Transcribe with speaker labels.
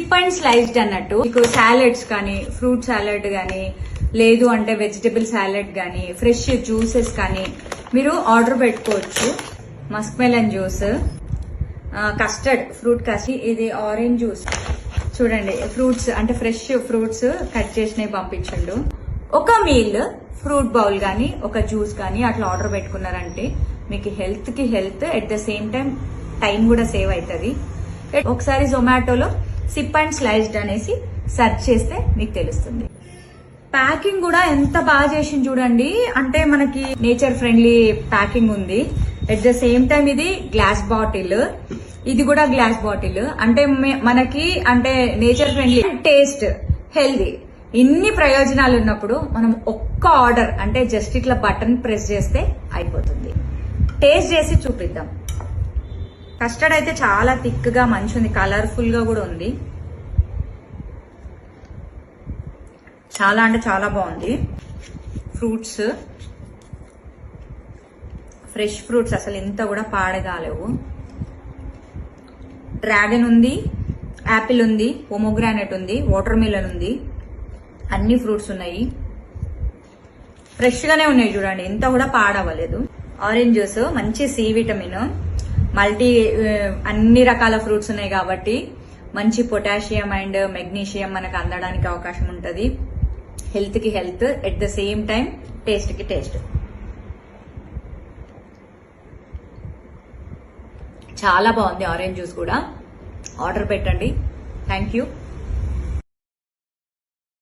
Speaker 1: SIP and sliced అన్నట్టు. మీకు salads కానీ, ఫ్రూట్ సాలెడ్ కానీ, లేదు అంటే వెజిటబుల్ సాలెడ్ కానీ, ఫ్రెష్ జ్యూసెస్ కానీ మీరు ఆర్డర్ పెట్టుకోవచ్చు. Musk melon juice, custard, fruit custard, ఇది ఆరెంజ్ జ్యూస్. చూడండి, ఫ్రూట్స్ అంటే ఫ్రెష్ ఫ్రూట్స్ కట్ చేసినవి పంపించండు. ఒక మీల్ ఫ్రూట్ బౌల్ కానీ, ఒక జ్యూస్ కానీ అట్లా ఆర్డర్ పెట్టుకున్నారంటే మీకు హెల్త్ కి health, at the same time కూడా సేవ్ అవుతుంది. ఒకసారి జొమాటోలో సిప్ అండ్ స్లైస్డ్ అనేసి సెర్చ్ చేస్తే మీకు తెలుస్తుంది. ప్యాకింగ్ కూడా ఎంత బాగా చేసింది చూడండి. అంటే మనకి నేచర్ ఫ్రెండ్లీ ప్యాకింగ్ ఉంది. ఎట్ ద సేమ్ టైం ఇది గ్లాస్ బాటిల్, ఇది కూడా గ్లాస్ బాటిల్. అంటే మనకి అంటే నేచర్ ఫ్రెండ్లీ, టేస్ట్, హెల్దీ, ఇన్ని ప్రయోజనాలు ఉన్నప్పుడు మనం ఒక్క ఆర్డర్ అంటే జస్ట్ ఇట్లా బటన్ ప్రెస్ చేస్తే అయిపోతుంది. టేస్ట్ చేసి చూపిద్దాం. కస్టర్డ్ అయితే చాలా థిక్ గా మంచి ఉంది, కలర్ఫుల్ గా కూడా ఉంది. చాలా అంటే చాలా బాగుంది. ఫ్రూట్స్, ఫ్రెష్ ఫ్రూట్స్ అసలు ఇంత కూడా పాడగాలేవు. డ్రాగన్ ఉంది, యాపిల్ ఉంది, పొమోగ్రానైట్ ఉంది, వాటర్ మిలన్ ఉంది, అన్ని ఫ్రూట్స్ ఉన్నాయి. ఫ్రెష్ గానే ఉన్నాయి చూడండి, ఇంత కూడా పాడవలేదు. ఆరెంజ్ జ్యూస్ మంచి సి విటమిన్, అన్ని రకాల ఫ్రూట్స్ ఉన్నాయి కాబట్టి మంచి పొటాషియం అండ్ మెగ్నీషియం మనకు అందడానికి అవకాశం ఉంటుంది. హెల్త్ కి health, at the same time taste కి టేస్ట్. చాలా బాగుంది ఆరెంజ్ జ్యూస్ కూడా. ఆర్డర్ పెట్టండి. Thank you.